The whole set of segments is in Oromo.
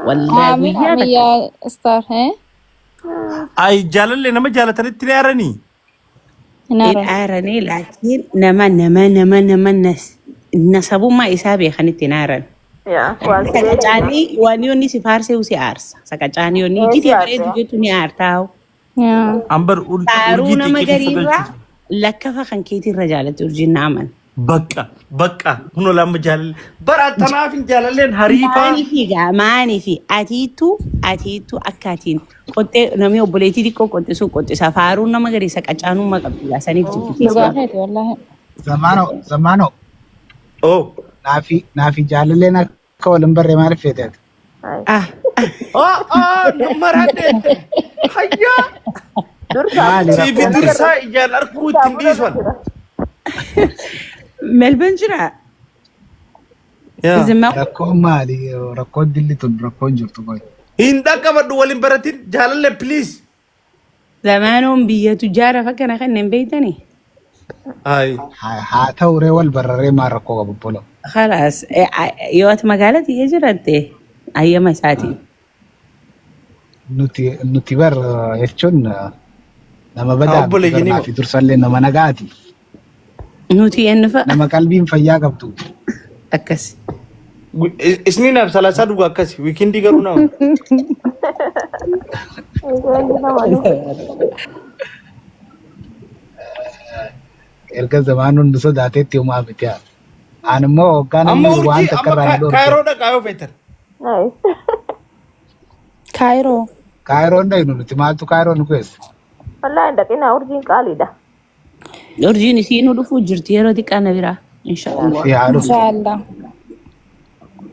والله يا ستار ها أي جالل لنا ما جالتني تنيرني الآرني لكن نما نسبو ما إسابي خاني تنارن Ya, was sakacani wanioni si farse usi arsa sakacani oni jiti baredu jetu ni artao يا أمبر taruna أرجيتي كيف magarira فقلت lakafa kan kiti rajala turjin naman بقى هنا لما جالل برا تنافين جاللين هريفا mani fi atitu akatin konte nami oboleti diko konte su konte safaru na magari sakacanu makabila sanif jiti بقاهيت والله زمانو أوه نافي جاللنا كولن بري ما رفيتت ah مرات هيا في درسا إجال أركو تنديسون melbourne jira يا zama ركون مالي ركون دلي تون ركون جرتو باي هندا كبر دولين براتين جالل بليز zamanum biya tujara fakana khannen beitani هاي ها توري والبرري ما ركوا ببولو خلاص يوت مقالتي يجرت أيام ساعتي نتي بر يفشون لما بدأ أبولي جنيمو في ترسل لنا مناقاتي نوتي أنفا لما قلبي فيا قبطو أكس isniinaaf salaasaa dhugaa akkasi wiikindii garuu nama erga zamaanun nu sodaatetti homaa miti haa ani immoo hoggaan amma inni waan urjii takka irraa amma na dhorke kaayiroo dhaqaa yoo feetan كايرو kaayiroon dhaynu nuti maaltu kaayiroo nu keessa wallahi ndaqina urjin qaalida. أرجيني سينو دفو جرتي يا ردك أنا برا إن شاء الله fi haa إن dhuftu شاء الله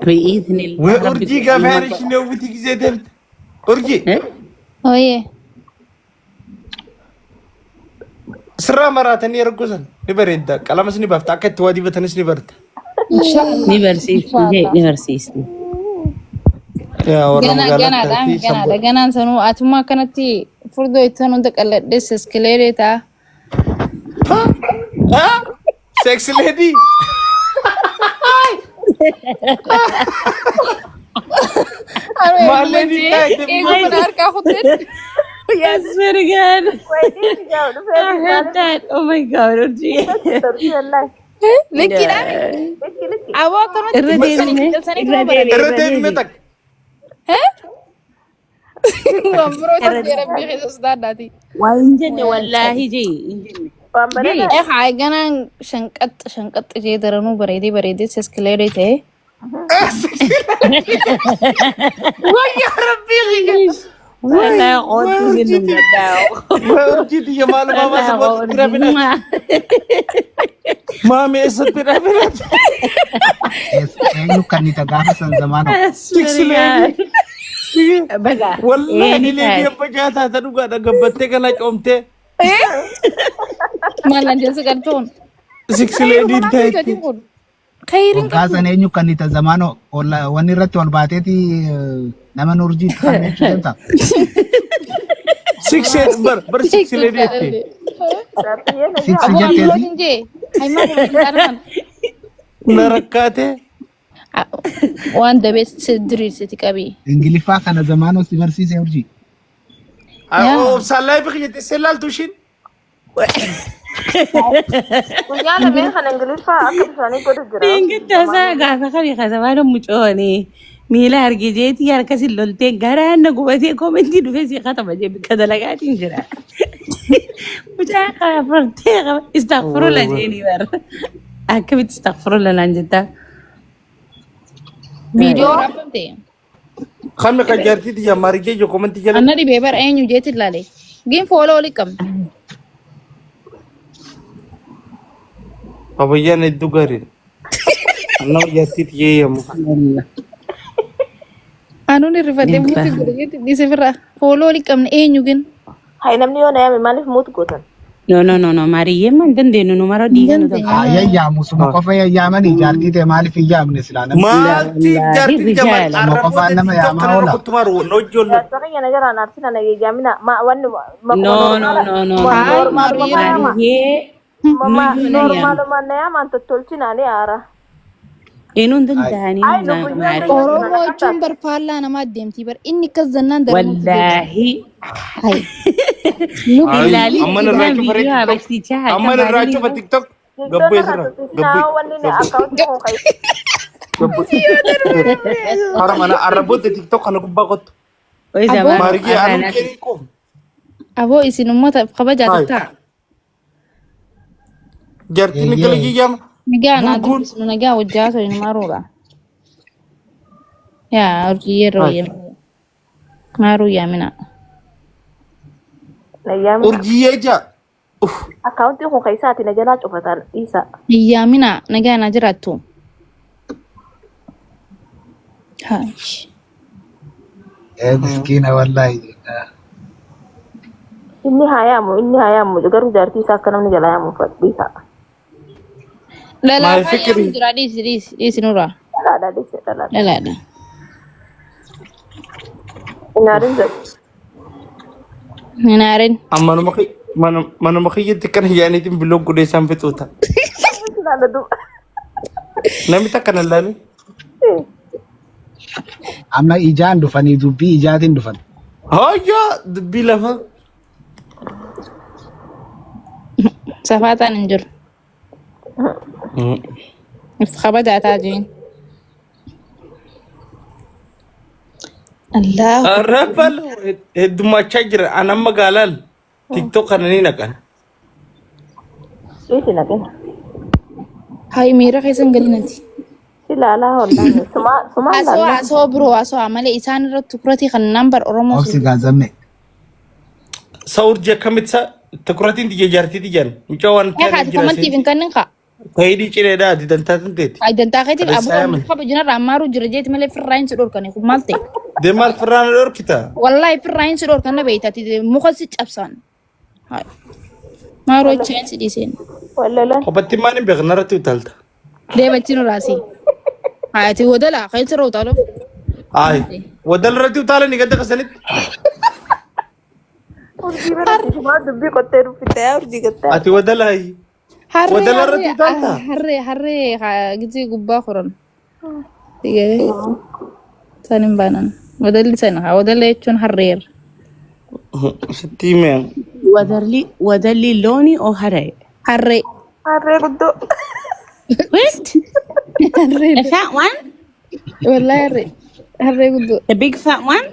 بإذن الله wee urjii gaafa isheen hawwiti gisee deemte urjii ويه sirraa maraatanii ergusan ni bareedda qalamas ni baafta akka itti waa dibatanis ni barta إن شاء الله نبرسيس نبرسيسني yaa warra جنا magaalaa دام taatee جنا samboo جنا سنو أتوما كانت فردو يتنو دكالة دس اسكليريتا ها sexy lady Malle di taate إيجو من أركا خطر Yes, very good. Waiting jauh tu I heard that. Oh my God, Urji. terus wallahi. لكن Leki. أبغى كانت الردين سني كم برا irra deebime takka وامبرو تدي ربي خيس داداتي وإنجن والله جي إنجن Pambana جي إيه هاي جنا شنقط جي درنو بريدي سسكليريتا ya rabbi ولا قلت من الداو urjii ya malu mama sabot tirabina mami isa tirabina eenyu kan ni tagaafa san zamaano sexy lady بقى wallahi ni lady abba jaata ta dhugaa dhagabbattee kana coomtee مالا جنس كرتون sexy lady taate خيرين hoggaa san eenyu kan ni ta zamaano wanni irratti ol baateeti nama nurjii kan jechuu deemta sexy bar sexy lady itti tapi ya siksi أبغى jetteeti أقول جي هاي ما بقول na rakkaate وان ده بس دريس تكابي ingiliffaa kana zamaanoo si barsiise urjii obsaalaa fi xiyyate sellaaltushin Guyyaa lameen kan Ingiliffaa akka bishaanii godhu jira. إنك تساقع فخلي خزمان مجوني ميلا هرجيتي يا ركسي لولتين غرانا قوتي كومنتي دفسي خطبة جيب كذا لقات انجرا وجاء فرتي استغفر الله جيني بر أكيد تستغفر الله لانجتا فيديو رابطة kan me kan jarti ya marige jo komenti jala أنا دي بيبر أين يجيت لالي جيم فولو لكم abayyan iddu garin anna jarti ye yamu أنا نرفع موتي قولي دي سفرة فولو لكم أين يجين Hai namni yoo na yaame maaliif muutu gootan? no Maria man dandenu no mara diga no haa yayyaamu suma qofa yayyaamanii jaartii ta'e maaliif hin yaamne silaa namni maalti jarti jamal Nama qofaan nama yaamaa oola. kutumaru no jollo Jaarsa kiyya na jala naarsina na geejjaamina wanni no Maria Maria normaaluma na yaamaan tottolchinaani aara. Eenyuun danda'anii Ay, humna dubbiin maarii. dandeenye. Oromoo jechuun bar faallaa namaa deemti bar inni akkas zannaan daranuu Wallaahi. Hai. Ilaalii Amma idaan narraa cufa viidiyoo TikTok. habashtichaa Amma halkan narraa baaduu cufa yoo. TikTok. TikTok Gabbee irraa sirra. tuusinaa wanni ne akkaawuntii kun kai. Hara mana arraboota TikTok kana gubbaa qottu. Oyi Aboo. zamaan Maargee anuu afaanatti. keenii qofu. Aboo isin uummataaf kabajaatu ta'a. Jartiin gala jijjaama. Nagaa naa Gurguun. dubbisnu nagaa wajjaa ta'e nama roora. Yaa hojii yeroo yemmuu. Maaruu yaamina. Nayyaami. Urjiyyee jaa. Akkaawuntii kun kaisaati na jalaa cufatan dhiisa. Yaamina nagaa naa jiraattu. Hai. Miskiina wallahi. Inni haa yaamu garuu jaartii isaa akka namni jalaa yaamu dhiisa. Lalaa Maal baay'ee fikiri? jira dhiisi nurraa. Dhalaadhaa dhiise dhalaadhaa. Lalaadha. Inaarin jedhu. Hinaarin. Manuma kiyyatti kana yaaniitiin biloon godhee isaan fixuuta. Ilaala duuba. Namni takka na laalu. Amma ijaan dhufanii dubbii ijaatiin dhufan. Hayyaa dubbii lafa. Safaataan hin jiru. If kabajaataa jirin. Allah. Rabbal heddummaachaa jira. Anaan magaalaan TikTok kana ni naqan. Dhiisi naqina. Hai miira keessan galinati. Ilaalaa hollaan sumaa Asoo ilaalaa. asoo biroo asoo malee isaan irratti tukuratii kan nambar Oromoo Oksi gaazamme. Sa'urji akkamitti tukuratiin tiyya jaartii tiyyan. Mucaa waan yaa kaati komantiif hin kannin kaa. Tahidii cileedhaa ati dantaa teeti. Dantaa keetiif Adeessaa aboo qaba jinarraa ammaaru jira jeeti malee firraa hin si dhorkane kun maal ta'e. Deemaal firraan dhorkita. Wallahi firraa hin si dhorkane beeytati muka si cabsan. Hai. Maaroo achi si dhiiseen. Wallalaan. Kophatti maan hin beekna irratti utaalta. Deebachi nuraasi. Haati wadala kan sirra utaalu. Ayi. Wadal irratti utaalan gadda kasanitti. Urjii biratti sumaa dubbii qottee dhuffite yaa urjii gattee. Ati wadala ayi. Wadala irratti utaalta. Harree gizee gubbaa koran. Tigee. San hin baanan. Wadalli sana wadalla jechuun harreera. Sitti himee. Wadalli loonii oo harree? Harree. Harree guddoo. What? The fat one? Wallahi harree. Harree guddoo. The big fat one?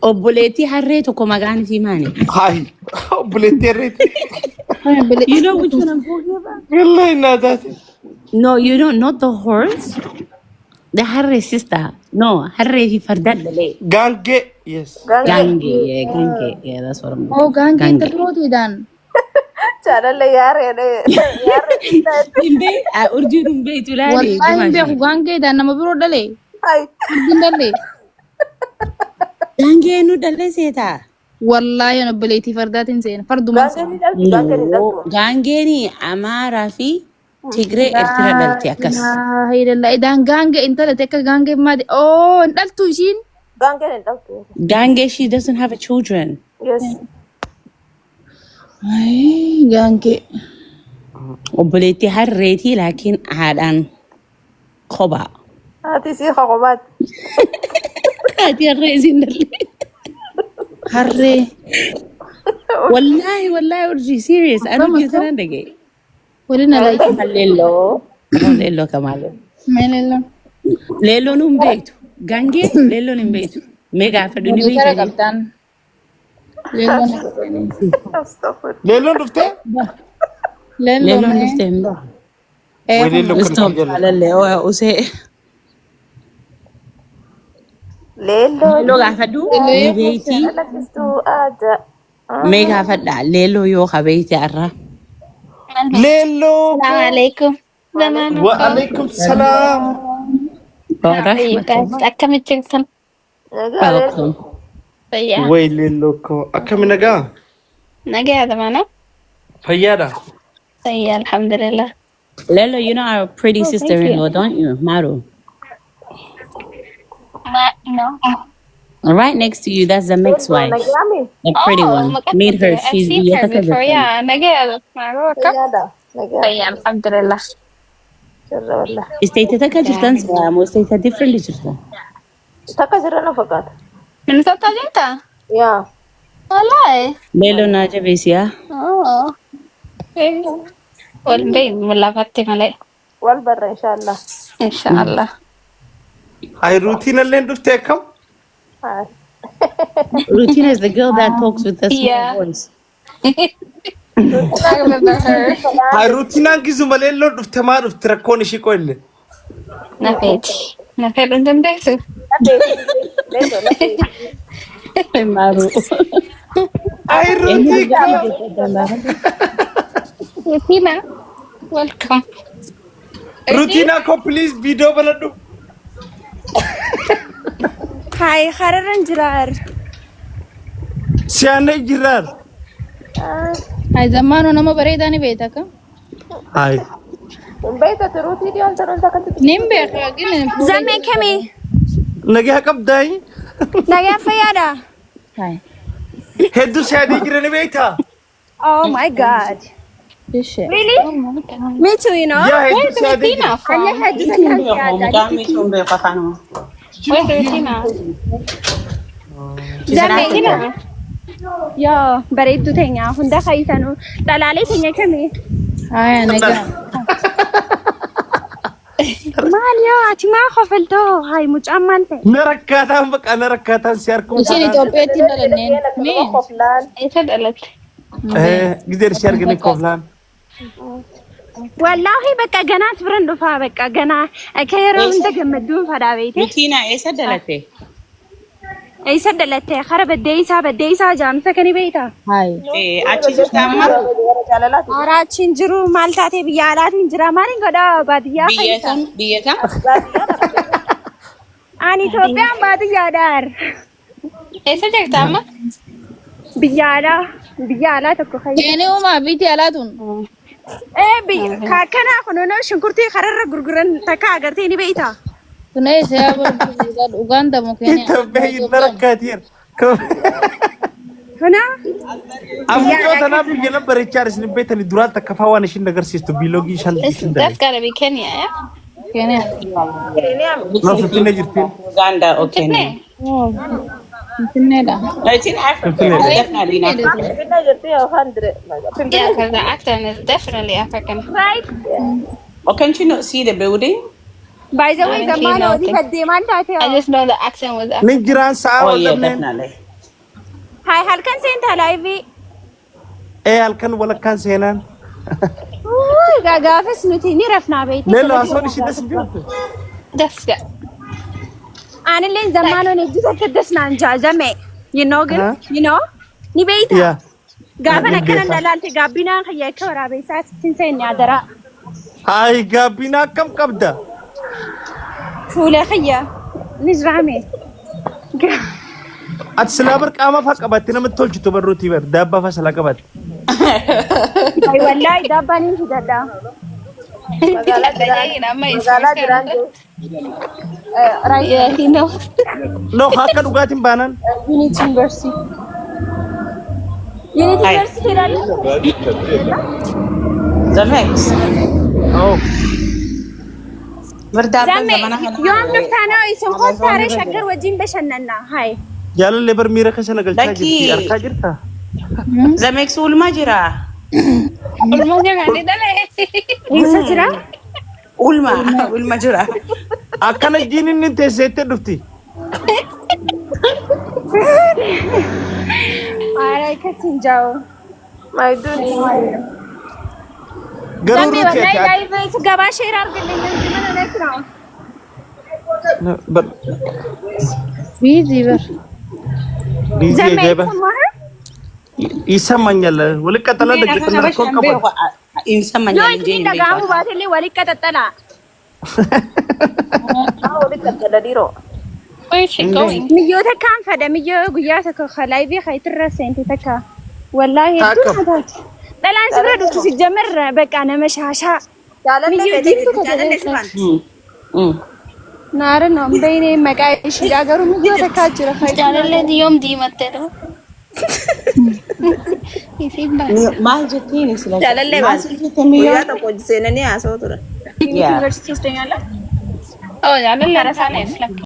Obboleettii harree tokko maqaan isii maali? Hayi. Obboleettii irreetti. You know which one I'm talking about? Wallahi naa taate. No, you don't. Not the horse. The harree sister. No, harree fi farda dalee. Gaangee. Yes. Gange. Yeah, gange. Yeah, that's what I'm. Oh gaangee inta birootiidhaan. Jaalallee yaaree Himbe, urjii himbe itu laali. Wallahi hin beeku gaangeedhaan nama biroo dhalee. Ay. Urjiin dhalee. Gange nu dalee seeta. Wallahi an obboleettii fardaatiin seena. Fardumaan seena. Gaangee ni dhaltu. Gaangeen Amaaraa fi Tigree Eertira dhalte akkas. Haydalla idaan gaangee intala akka gaangee maadi. Oh hin dhaltu ishiin. Gaangee ni dhaltu. Gange, she doesn't have a children. Yes. Ay gaangee. Obboleettii harreetii laakiin haadhaan kophaa. Haati sii qobaati. Haati harree isin dalee. Harree. Wallahi urjii serious. Anu jeetan dhagee. Waliin alaa Leelloo. Leelloo kamaalee. meelella. Leelloon hin beektu. Gangee leelloon hin beektu. Mee gaafa dhuni Gara beektu. qabdaan. Leelloon. Astaghfir. Leelloon dhuftee? Leelloon dhuftee hin beektu. Leelloon kan Stop. jala. Alallee usee. Leelloo. Leelloo gaafadhu. Mee beektii. Lakkistu aadaa. Mee gaafadha. Leelloo yoo qabeeyti arra. Leelloo. Assalamualaikum. Waalaikum salaam. Akkamitti jirtan? Welcome. Fayyaa. Way leelloo koo. Akkami nagaa? Nagaadha mana? Fayyaadha. Fayyaa alhamdulillah. Lelo, you know our pretty sister-in-law, don't you? Maru. No. Right next to you, that's the mixed wife. Nagami. The pretty one. Meet her. She's before. Yeah, nagaadha. Maroka. Nagada. Nagada. Fayyaa alhamdulillah. Sirra wallah. Isteeta takka jirtan moo isteeta different jirtan? Takka sirra na fakkaata. Min tokko jirta? Yaa. Wallahi. Leeloo naa jabeesiyaa. Oh. Wal bay mul'afatti malee. Wal barra inshallah. Inshallah. Ay routine alleen dhuftee akkam? Haa. Routine is the girl that talks with a small Yeah. voice. I remember her. Ay routine gizu malee loo dhufte maa dhufte rakkoon ishii qoille. Nafeeti. Nafeeti hin dandeessu. Maaru. Ay routine Rutina. Welcome. routine ko please video baladhu. Hi, hararan jirar. Siyaanee jiraar. Ay zamano nama bareedaa ni beekta ka? Ay. Beeta turuutii dhiyoon taruun takka Nin beeka gini. Zame kami. Nagaa qabdaayi. Nagaa fayyaadha. Hai. Hedduu siyaadee jirani beektaa? Oh my god. Ishe. Really? Me too, you know. Yaa hedduu siyaadee Rutina jira. from. Anya had to come Where's Rutina? Zame. Yo, bareeddu teenya hunda kaayisanu dhalaalee teenya kami. Hai anaga. Maal yoo ati maa kofaltoo hay mucaan maal ta'e. Na rakkaataan baqa na rakkaataan si harkuun. Isin Itoophiyaatti hin dhalanneen. Mee? qoflaan. Isa dhalatte. Gizee ishee arganii kooflaan. Wallaahi bakka ganaas biran dhufaa bakka ganaa akka yeroo hunda gammadduun fadhaa beekte. Routine eessa dhalatte? Eessa dhalatte kara baddee isaa jaamsa kani beektaa? Hai. Achi jirta amma? Jaalalaati. Haraachiin jiru maal taatee biyya alaatiin jira maaliin godhaa baadiyyaa Biyya fayyisa. kam? Biyya kam? Ani Itoophiyaan baadiyyaadhaan Eessa jirta amma? biyya alaa tokko fayyisa. Keeni uumaa biitti alaatuun. Kanaa kunuunoo shunkurtii kararra gurguran takka agartee ni beektaa? Kun eessa yaa barbaadu Uganda moo Keeniyaa? Itoophiyaa na rakkaatiin. Kana Ammoo tanaaf biyya bareechaa isin beektanii duraan takka faa waan ishiin agarsiistu biiloogii shan isin That's gotta be Kenya, yeah? Kenya. Finfinnee jirti. Uganda or Kenya? Finfinneedha. No, it's in Africa. Definitely in Africa. Finna jirti yookaan dire. Yeah, because the accent is definitely African. right? Or can't you not see the building? By the way, I zamaan know olii thing. baddee maal taatee? I just know the accent was African. Nin jiraan sa'a Oh, yeah, wadamneen. definitely. Hai halkan seentaa laayivii. Halkan walakkaan seenaan. Gaafas nuti ni rafnaa beekte. Leeloo hasoon ishii das jirtu. That's good. Anillee zamaan olii hedduu takka dasnaan jaazame. You know good? You know? Ni beektaa? Yaa. Gaafa Ni akkanan beeka. dhalaalte gaabbinaan kayyaa akka waraabessaa sittin seenne adaraa. Ay gaabbina akkam qabda. Fuula kayyaa ni jiraame. Ati silaa bar qaama faa qabatte namatti tolchitu barruutii bar daabbaa faa silaa qabatte. Ay wallaahi daabbaan hin fidadhaa. Magaalaa jiraan jiru. Yeah, he knows. No akka dhugaatiin baanan. Unity University. Unity Hi. University ilaali. The next. Oh. Berdabban Zamme zamana kana. yoom dhuftaanoo isin qottaaree shaggar wajjin bashannannaa. Hai. Jaalallee bar miira keessa nagalchaa Lakki. jirti argaa jirta. Zamex ulma jira. Ulma jangan di dalam. Eessa jira? Ulma jira. Akkana jiin inni teesseettee dhufti. Aaraa akkasin jaa'u. Maayidduun. Garuu Zamme ruuti wallahi ati laayivii isa gabaa sheeraa argannee namni mana neeknaa. Busy ber. Biizii Zamme ejeeba. summaa? Isamanyal wali qaxala dhaggeeffannaa rakkoo qabu. Insa Yoo manjaan isin dhaga'amu baatellee walitti qaxaxalaa. Walitti qaqqada dhiiroo. Where is she going? Miyyoota kaan fada miyyoo guyyaa tokko laayivii kaytirra seente takka. Wallaahi hedduu Takkam. nataati. Dhalaan sirra dhuftu si jamarra bakka nama shaashaa. Miyyoo diimtuu tajaajila. Naara noon beekne maqaa ishiidhaa garuu miyyoo takkaa jira. Jalan le diom di mate tu. maal jettiin sila Jaalallee maal maal? jettee miyyoo Guyyaa tokko hojii seenanii haasa'u ture. Yuunivarsiitii hojjetan yaala. Oh, jaalallee